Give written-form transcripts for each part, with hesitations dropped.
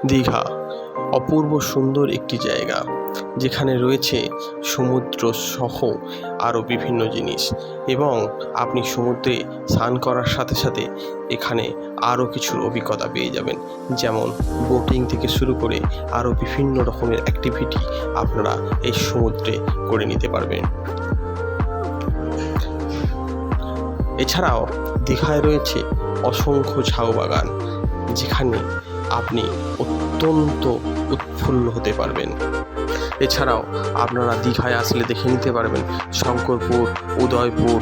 দীঘা অপূর্ব সুন্দর একটি জায়গা, যেখানে রয়েছে সমুদ্র সহ আরও বিভিন্ন জিনিস, এবং আপনি সমুদ্রে স্নান করার সাথে সাথে এখানে আরও কিছুর অভিজ্ঞতা পেয়ে যাবেন, যেমন বোটিং থেকে শুরু করে আরও বিভিন্ন রকমের অ্যাক্টিভিটি আপনারা এই সমুদ্রে করে নিতে পারবেন। এছাড়াও দীঘায় রয়েছে অসংখ্য ঝাউ বাগান, যেখানে আপনি অত্যন্ত উৎফুল্ল হতে পারবেন। এছাড়াও আপনারা দীঘায় আসলে দেখে নিতে পারবেন শঙ্করপুর, উদয়পুর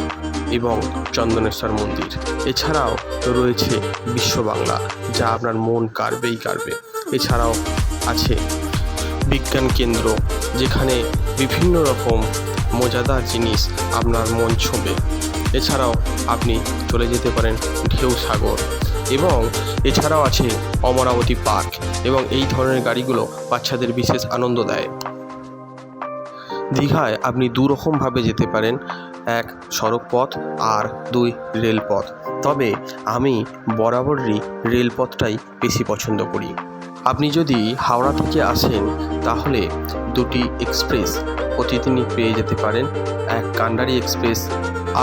এবং চন্দনেশ্বর মন্দির। এছাড়াও রয়েছে বিশ্ববাংলা, যা আপনার মন কাড়বেই কাড়বে। এছাড়াও আছে বিজ্ঞান কেন্দ্র, যেখানে বিভিন্ন রকম মজাদার জিনিস আপনার মন ছোঁবে। এছাড়াও আপনি চলে যেতে পারেন ঢেউ সাগর, এবং এছাড়াও আছে অমরাবতী পার্ক, এবং এই ধরনের গাড়িগুলো বাচ্চাদের বিশেষ আনন্দ দেয়। দীঘায় আপনি দুরকমভাবে যেতে পারেন, এক সড়ক পথ আর দুই রেলপথ। তবে আমি বরাবরই রেলপথটাই বেশি পছন্দ করি। আপনি যদি হাওড়া থেকে আসেন তাহলে দুটি এক্সপ্রেস প্রতিদিনই পেয়ে যেতে পারেন, এক কান্ডারি এক্সপ্রেস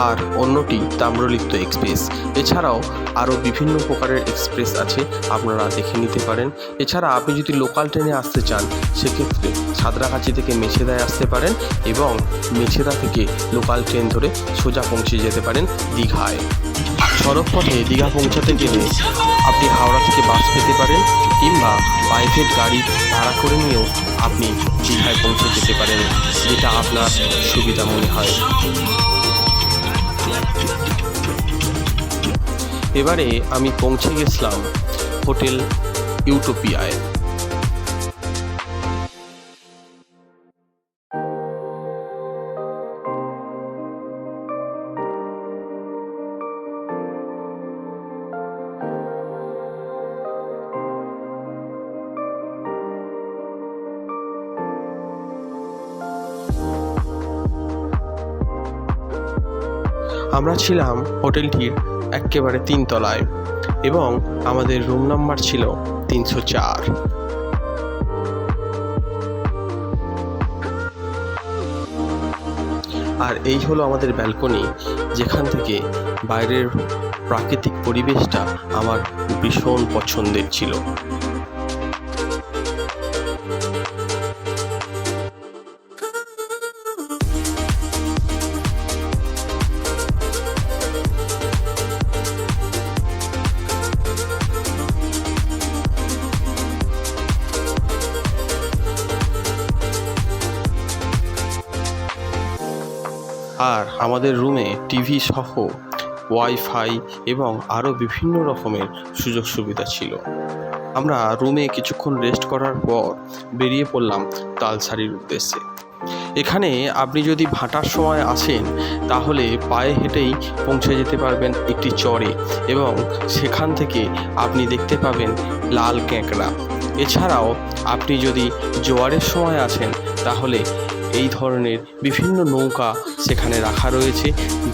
আর অন্যটি তাম্রলিপ্ত এক্সপ্রেস। এছাড়াও আরও বিভিন্ন প্রকারের এক্সপ্রেস আছে, আপনারা দেখে নিতে পারেন। এছাড়া আপনি যদি লোকাল ট্রেনে আসতে চান, সেক্ষেত্রে সাঁতরাগাছি থেকে মেছেদায় আসতে পারেন, এবং মেছেদা থেকে লোকাল ট্রেন ধরে সোজা পৌঁছে যেতে পারেন দীঘায়। সড়ক পথে দীঘা পৌঁছাতে গেলে আপনি হাওড়া থেকে বাস পেতে পারেন, কিংবা প্রাইভেট গাড়ি ভাড়া করে নিয়েও আপনি দীঘায় পৌঁছে যেতে পারেন, যেটা আপনার সুবিধা মনে হয়। এবারে আমি পৌঁছে গেছিলাম হোটেল ইউটোপিয়ায়। আমরা ছিলাম হোটেলটির একেবারে 3 তলায়, এবং আমাদের রুম নাম্বার ছিল 304। আর এই হলো আমাদের ব্যালকনি, যেখান থেকে বাইরের প্রাকৃতিক পরিবেশটা আমার ভীষণ পছন্দের ছিল। আর আমাদের রুমে টিভি সহ ওয়াইফাই এবং আরও বিভিন্ন রকমের সুযোগ সুবিধা ছিল। আমরা রুমে কিছুক্ষণ রেস্ট করার পর বেরিয়ে পড়লাম তালসারির উদ্দেশ্যে। এখানে আপনি যদি ভাটার সময় আসেন তাহলে পায়ে হেঁটেই পৌঁছে যেতে পারবেন একটি চরে, এবং সেখান থেকে আপনি দেখতে পাবেন লাল ক্যাঁকড়া। এছাড়াও আপনি যদি জোয়ারের সময় আসেন তাহলে এই ধরনের বিভিন্ন নৌকা সেখানে রাখা রয়েছে,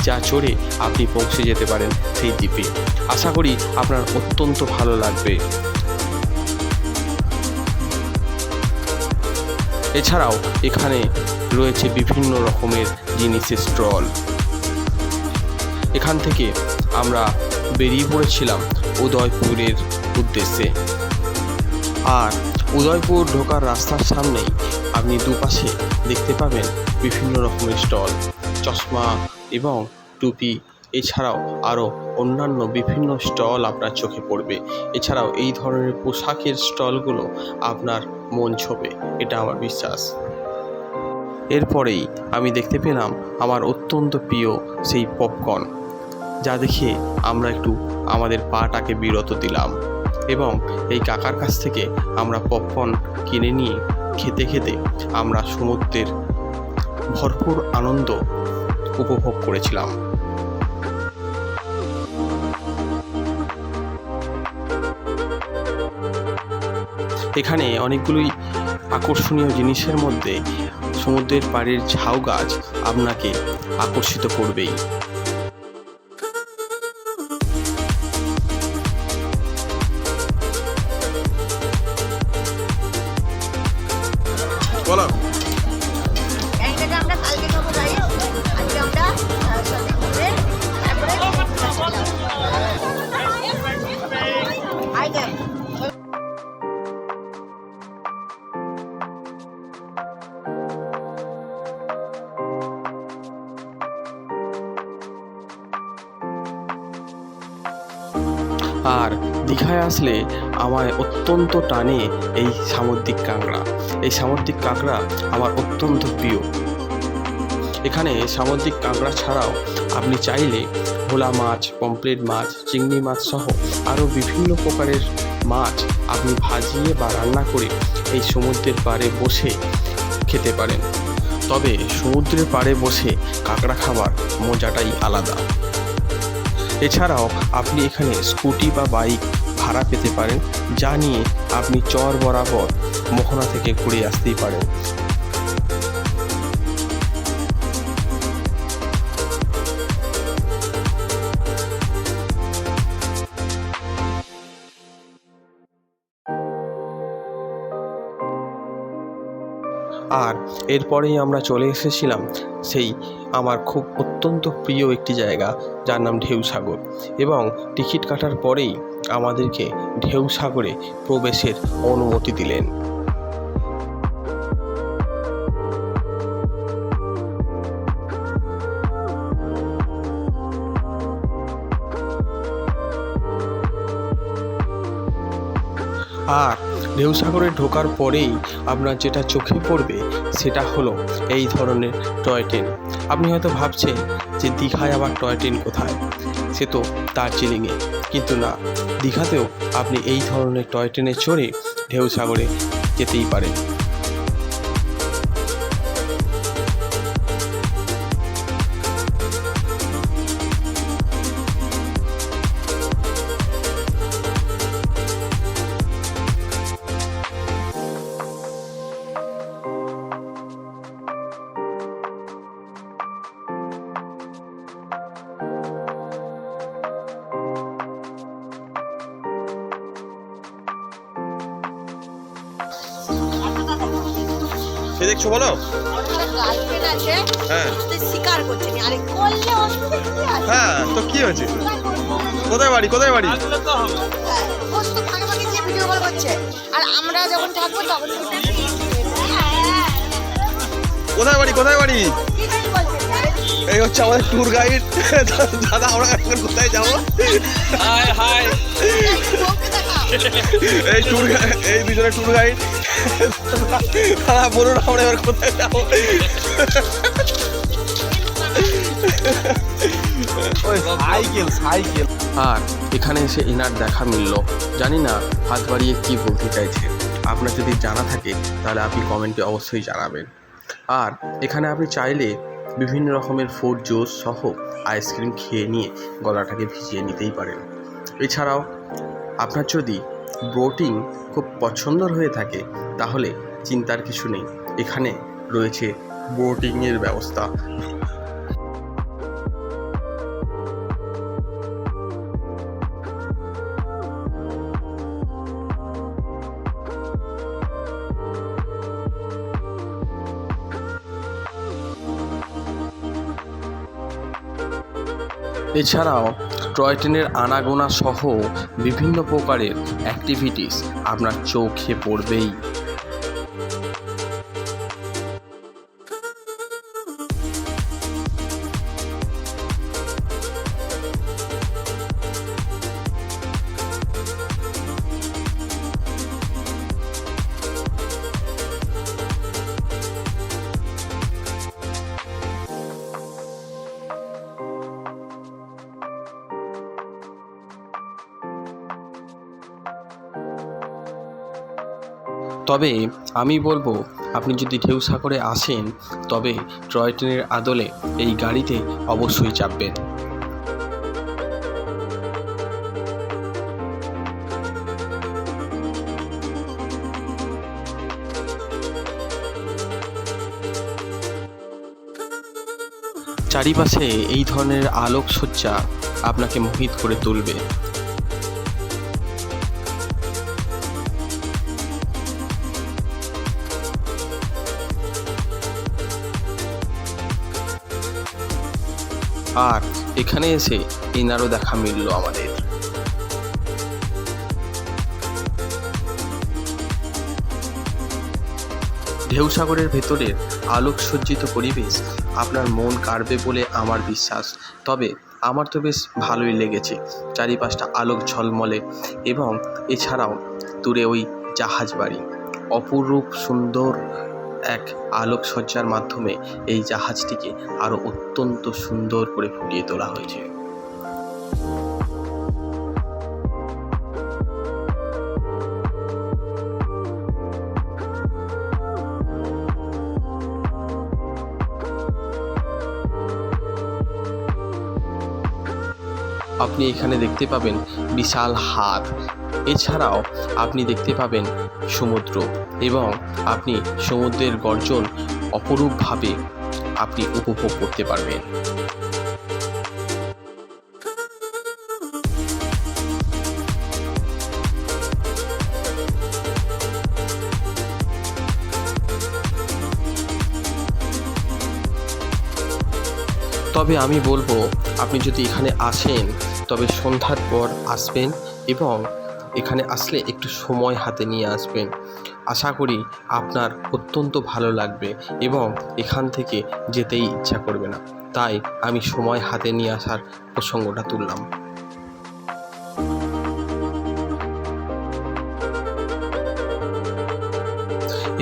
যা চড়ে আপনি পৌঁছে যেতে পারেন সেই দ্বীপে। আশা করি আপনার অত্যন্ত ভালো লাগবে। এছাড়াও এখানে রয়েছে বিভিন্ন রকমের জিনিসের স্টল। এখান থেকে আমরা বেরিয়ে পড়েছিলাম উদয়পুরের উদ্দেশ্যে। আর উদয়পুর ঢোকার রাস্তার সামনেই আপনি দুপাশে দেখতে পাবেন বিভিন্ন রকমের স্টল, চশমা এবং টুপি। এছাড়াও আরও অন্যান্য বিভিন্ন স্টল আপনার চোখে পড়বে। এছাড়াও এই ধরনের পোশাকের স্টলগুলো আপনার মন ছোঁবে, এটা আমার বিশ্বাস। এরপরেই আমি দেখতে পেলাম আমার অত্যন্ত প্রিয় সেই পপকর্ন, যা দেখে আমরা একটু আমাদের পাটাকে বিরত দিলাম, এবং এই কাকার কাছ থেকে আমরা পপকর্ন কিনে নিয়ে খেতে খেতে আমরা সমুদ্রের ভরপুর আনন্দ উপভোগ করেছিলাম। এখানে অনেকগুলোই আকর্ষণীয় জিনিসের মধ্যে সমুদ্রের পাড়ের ঝাউ গাছ আপনাকে আকর্ষিত করবেই। বলো। ট্যাংরাটা আমরা কালকে খাবো গাড়ি, আজকে আমরা সাথে ঘুরে তারপরে আইডে। আর দীঘায় আসলে আমায় অত্যন্ত টানে এই সামুদ্রিক কাঁকড়া। এই সামুদ্রিক কাঁকড়া আমার অত্যন্ত প্রিয়। এখানে সামুদ্রিক কাঁকড়া ছাড়াও আপনি চাইলে ভোলা মাছ, পমফ্রেট মাছ, চিংড়ি মাছ সহ আরও বিভিন্ন প্রকারের মাছ আপনি ভাজিয়ে বা রান্না করে এই সমুদ্রের পাড়ে বসে খেতে পারেন। তবে সমুদ্রের পাড়ে বসে কাঁকড়া খাবার মজাটাই আলাদা। এছাড়াও আপনি এখানে স্কুটি বা বাইক ভাড়া পেতে পারেন, যা নিয়ে আপনি চর বরাবর মোহনা থেকে ঘুরে আসতেই পারেন। আর এরপরেই আমরা চলে এসেছিলাম সেই আমার খুব অত্যন্ত প্রিয় একটি জায়গা, যার নাম ঢেউসাগর। এবং টিকিট কাটার পরেই আমাদেরকে ঢেউসাগরে প্রবেশের অনুমতি দিলেন। আর ঢেউসাগরে ঢোকার পরেই আপনার যেটা চোখে পড়বে সেটা হলো এই ধরনের টয় ট্রেন। আপনি হয়তো ভাবছেন যে দীঘায় আবার টয় ট্রেন কোথায়, সে তো দার্জিলিংয়ে। কিন্তু না, দীঘাতেও আপনি এই ধরনের টয় ট্রেনে চড়ে ঢেউসাগরে যেতেই পারেন। সে দেখছো বলো, গার্লফ্রেন্ড আছে, হ্যাঁ শিকার করছে না। আরে করলে অসুবিধা কি আছে? হ্যাঁ, তো কি হয়েছে? কোথায় বাড়ি, কোথায় বাড়ি? ওর তো ফাঁকে ফাঁকে যে ভিডিও কল করছে, আর আমরা যখন থাকবো তখন কোথায় বাড়ি, কোথায় বাড়ি? এই হচ্ছে আমাদের ট্যুর গাইড দাদা। আমরা এখন কোথায় যাবো? হাই হাই, এই ট্যুর, এই দুজনে ট্যুর গাইড। দাদা বলুন আমরা এবার কোথায় যাবো? আর এখানে এসে এনার দেখা মিলল। জানি না হাত বাড়িয়ে কি বলতে চাইছে। আপনার যদি জানা থাকে তাহলে আপনি কমেন্টে অবশ্যই জানাবেন। আর এখানে আপনি চাইলে বিভিন্ন রকমের ফ্রুট জুস সহ আইসক্রিম খেয়ে নিয়ে গলাটাকে ভিজিয়ে নিতেই পারেন। এছাড়াও আপনার যদি বোটিং খুব পছন্দের হয়ে থাকে তাহলে চিন্তার কিছু নেই, এখানে রয়েছে বোটিংয়ের ব্যবস্থা। এছাড়াও টয় ট্রেনের আনাগোনা সহ বিভিন্ন প্রকারের অ্যাক্টিভিটিস আপনার চোখে পড়বেই। তবে আমি বলবো, আপনি যদি ঢেউসাগরে আসেন তবে টয় ট্রেনের আদলে এই গাড়িতে অবশ্যই চাপবেন। চারিপাশে এই ধরনের আলোকসজ্জা আপনাকে মোহিত করে তুলবে। আর এখানে এসে এনারও দেখা মিলল আমাদের। ঢেউসাগরের ভেতরের আলোকসজ্জিত পরিবেশ আপনার মন কাড়বে বলে আমার বিশ্বাস। তবে আমার তো বেশ ভালোই লেগেছে, চারিপাশটা আলোক ঝলমলে এবং এছাড়াও দূরে ওই জাহাজ বাড়ি, অপরূপ সুন্দর এক আলোকসজ্জার মাধ্যমে এই জাহাজটিকে আরও অত্যন্ত সুন্দর করে ফুটিয়ে তোলা হয়েছে। আপনি এখানে দেখতে পাবেন বিশাল হাত, এছাড়াও আপনি দেখতে পাবেন সমুদ্র এবং আপনি সমুদ্রের গর্জন অপরূপভাবে আপনি উপভোগ করতে পারবেন। তবে আমি বলবো, আপনি যদি এখানে আসেন তবে সন্ধ্যার পর আসবেন এবং এখানে আসলে একটু সময় হাতে নিয়ে আসবেন। আশা করি আপনার অত্যন্ত ভালো লাগবে এবং এখান থেকে যেতেই ইচ্ছা করবে না। তাই আমি সময় হাতে নিয়ে আসার প্রসঙ্গটা তুললাম।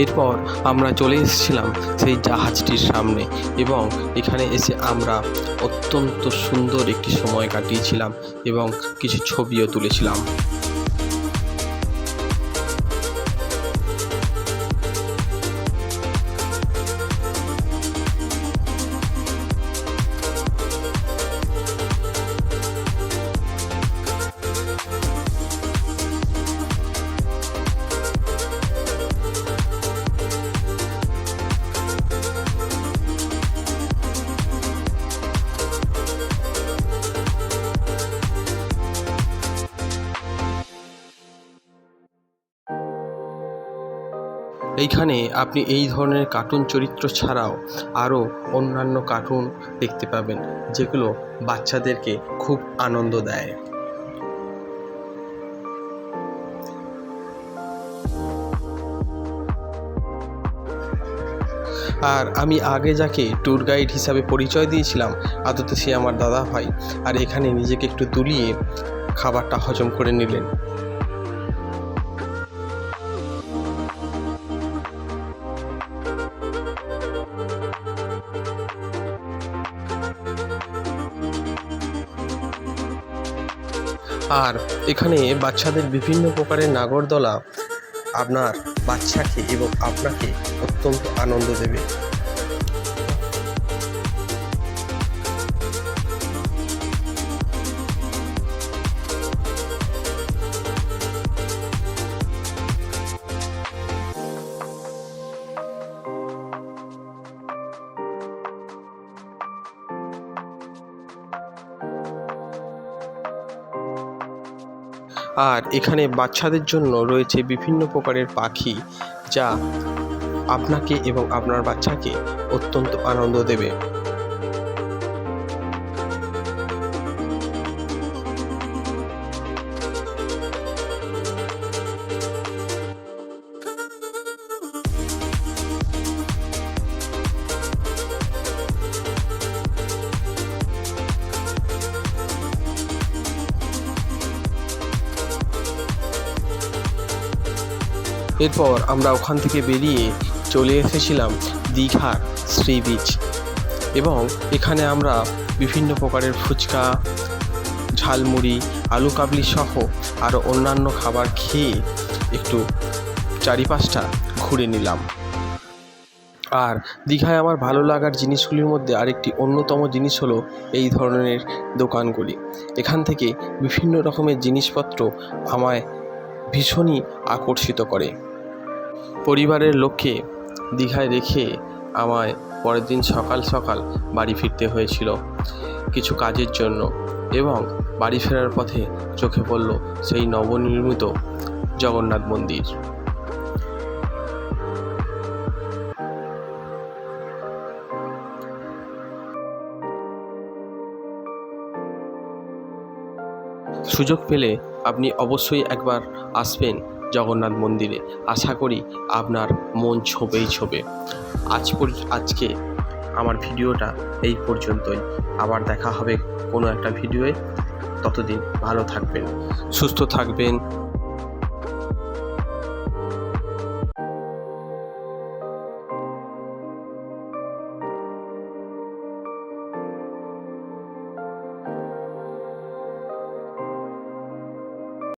এরপর আমরা চলে এসেছিলাম সেই জাহাজটির সামনে এবং এখানে এসে আমরা অত্যন্ত সুন্দর একটি সময় কাটিয়েছিলাম এবং কিছু ছবিও তুলেছিলাম। এইখানে আপনি এই ধরনের কার্টুন চরিত্র ছাড়াও আরও অন্যান্য কার্টুন দেখতে পাবেন, যেগুলো বাচ্চাদেরকে খুব আনন্দ দেয়। আর আমি আগে যাকে ট্যুর গাইড হিসাবে পরিচয় দিয়েছিলাম, আদতে সে আমার দাদা ভাই, আর এখানে নিজেকে একটু তুলিয়ে খাবারটা হজম করে নিলেন। আর এখানে বাচ্চাদের বিভিন্ন প্রকারের নাগরদোলা আপনার বাচ্চাকে এবং আপনাকে অত্যন্ত আনন্দ দেবে। আর এখানে বাচ্চাদের জন্য রয়েছে বিভিন্ন প্রকারের পাখি, যা আপনাকে এবং আপনার বাচ্চাকে অত্যন্ত আনন্দ দেবে। এরপর আমরা ওখান থেকে বেরিয়ে চলে এসেছিলাম দীঘার সি বিচ এবং এখানে আমরা বিভিন্ন প্রকারের ফুচকা, ঝালমুড়ি, আলু কাবলি সহ আরও অন্যান্য খাবার খেয়ে একটু চারিপাশটা ঘুরে নিলাম। আর দীঘায় আমার ভালো লাগার জিনিসগুলির মধ্যে আরেকটি অন্যতম জিনিস হলো এই ধরনের দোকানগুলি। এখান থেকে বিভিন্ন রকমের জিনিসপত্র আমায় ভীষণই আকর্ষিত করে। পরিবারের লোককে দীঘায় রেখে আমায় পরের দিন সকাল সকাল বাড়ি ফিরতে হয়েছিল কিছু কাজের জন্য, এবং বাড়ি ফেরার পথে চোখে পড়ল সেই নবনির্মিত জগন্নাথ মন্দির। সুযোগ পেলে আপনি অবশ্যই একবার আসবেন জগন্নাথ মন্দিরে। আশা করি আপনার মন ছোঁবে। আজকে আমার ভিডিওটা এই পর্যন্তই। আবার দেখা হবে কোনো একটা ভিডিওয়ে। ততদিন ভালো থাকবেন, সুস্থ থাকবেন।